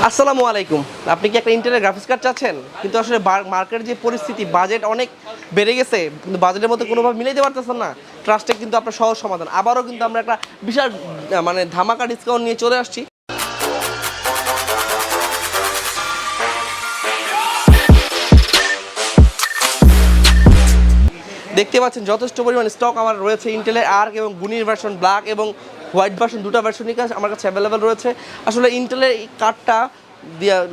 আসসালামু আলাইকুম। আপনি কি একটা ইন্টেলের গ্রাফিক্স কার্ড চাচ্ছেন? কিন্তু আসলে মার্কেটের যে পরিস্থিতি, বাজেট অনেক বেড়ে গেছে, কিন্তু বাজেটের মধ্যে কোনোভাবে মিলাইতে পারতেছেন না। ট্রাস্টেক কিন্তু আপনার সহজ সমাধান। আবারও কিন্তু আমরা একটা বিশাল মানে ধামাকা ডিসকাউন্ট নিয়ে চলে আসছি। দেখতে পাচ্ছেন যথেষ্ট পরিমাণ স্টক আমার রয়েছে ইন্টেলের আর্ক এবং গুনির ভার্সন ব্ল্যাক এবং হোয়াইট ভার্সন, দুটো ভার্সনই আমার কাছে অ্যাভেলেবেল রয়েছে। আসলে ইন্টেলের এই কার্ডটা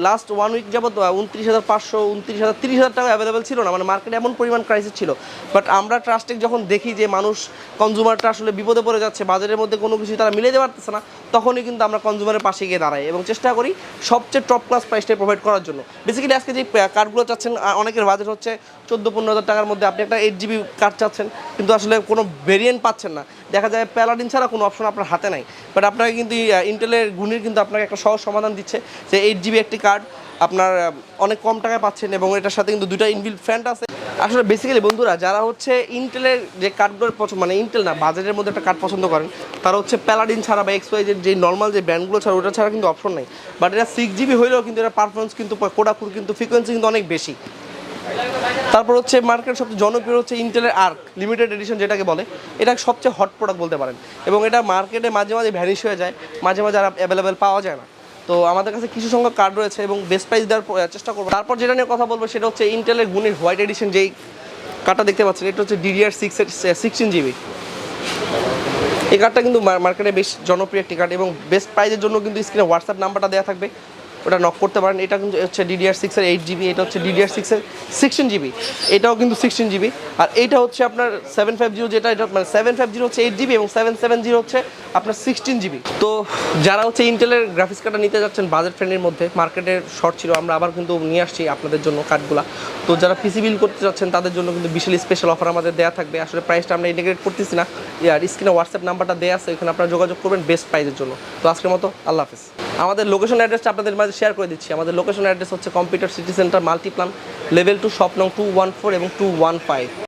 লাস্ট 1 উইক যাবত 29,500, 29,000, 30,000 টাকা অ্যাভেলেবেল ছিল না, মানে মার্কেটে এমন পরিমাণ ক্রাইসিস ছিল। বাট আমরা ট্রাস্টেক যখন দেখি যে মানুষ কনজিউমারটা আসলে বিপদে পড়ে যাচ্ছে, বাজারের মধ্যে কোনো কিছু তারা মিলাইতে পারতেছে না, তখনই কিন্তু আমরা কনজিউমারের পাশে গিয়ে দাঁড়াই এবং চেষ্টা করি সবচেয়ে টপ ক্লাস প্রাইসটাই প্রোভাইড করার জন্য। বেসিক্যালি আজকে যে কার্ডগুলো চাচ্ছেন, অনেকের বাজেট হচ্ছে 14-15,000 টাকার মধ্যে, আপনি একটা 8 জিবি কার্ড চাচ্ছেন কিন্তু আসলে কোনো ভেরিয়েন্ট পাচ্ছেন না, দেখা যায় প্যালাডিন ছাড়া কোনো অপশন আপনার হাতে নাই। বাট আপনাকে কিন্তু ইন্টেলের গুণের কিন্তু আপনাকে একটা সহজ সমাধান দিচ্ছে যে 8 জিবি একটি কার্ড আপনার অনেক কম টাকায় পাচ্ছেন এবং এটার সাথে কিন্তু দুটো ইনবিল্ট ফ্যান আছে। আসলে বেসিক্যালি বন্ধুরা, যারা হচ্ছে ইন্টেলের যে কার্ডগুলোর পছন্দ, মানে ইন্টেল না, বাজেটের মধ্যে একটা কার্ড পছন্দ করেন, তারা হচ্ছে প্যালাডিন ছাড়া বা XY যে নর্মাল যে ব্র্যান্ডগুলো ছাড়া, ওটা ছাড়া কিন্তু অপশন নেই। বাট এটা 6 জিবি হইলেও কিন্তু এটা পারফরমেন্স কিন্তু কোডাকুর কিন্তু ফ্রিকোয়েন্সি কিন্তু অনেক বেশি। তারপর হচ্ছে মার্কেট সবচেয়ে জনপ্রিয় হচ্ছে ইন্টেলের আর্ক লিমিটেড এডিশন, যেটাকে বলে, এটা সবচেয়ে হট প্রোডাক্ট বলতে পারেন এবং এটা মার্কেটে মাঝে মাঝে ভ্যানিশ হয়ে যায়, মাঝে মাঝে আর অ্যাভেলেবেল পাওয়া যায় না। তো আমাদের কাছে কিছু সংখ্যক কার্ড রয়েছে এবং বেস্ট প্রাইস দেওয়ার চেষ্টা করবো। তারপর যেটা নিয়ে কথা বলবো সেটা হচ্ছে ইন্টেলের গুণের হোয়াইট এডিশন, যেই কার্ডটা দেখতে পাচ্ছেন, এটা হচ্ছে DDR6 16 জিবি। এই কার্ডটা কিন্তু মার্কেটে বেশ জনপ্রিয় একটি কার্ড এবং বেস্ট প্রাইসের জন্য কিন্তু স্ক্রিনে হোয়াটসঅ্যাপ নাম্বারটা দেওয়া থাকবে, ওটা নক করতে পারেন। এটা কিন্তু হচ্ছে DDR6 এর 8 জিবি, এটা হচ্ছে DDR6 এর 16 জিবি, এটাও কিন্তু 16 জিবি। আর এইটা হচ্ছে আপনার 750, যেটা এটা মানে 750 হচ্ছে 8 জিবি এবং 770 হচ্ছে আপনার 16 জিবি। তো যারা হচ্ছে ইন্টেলের গ্রাফিক্স কার্ডটা নিতে যাচ্ছেন বাজেট ফ্রেন্ডের মধ্যে, মার্কেটের শর্ট ছিল, আমরা আবার কিন্তু নিয়ে আসছি আপনাদের জন্য কার্ডগুলা। তো যারা পিসি বিল করতে যাচ্ছেন তাদের জন্য কিন্তু বিশাল স্পেশাল অফার আমাদের দেওয়া থাকবে। আসলে প্রাইসটা আমরা ইন্টিগ্রেট করতেছি না, আর স্ক্রিনে হোয়াটসঅ্যাপ নাম্বারটা দেওয়া আছে, এখানে আপনারা যোগাযোগ করবেন বেস্ট প্রাইসের জন্য। তো আজকের মতো আল্লাহ হাফেজ। আমাদের লোকেশন অ্যাড্রেসটা আপনাদের মাঝে শেয়ার করে দিচ্ছি। আমাদের লোকেশন অ্যাড্রেস হচ্ছে computer city centre Multiplan, level 2, shop নং 214 এবং 215।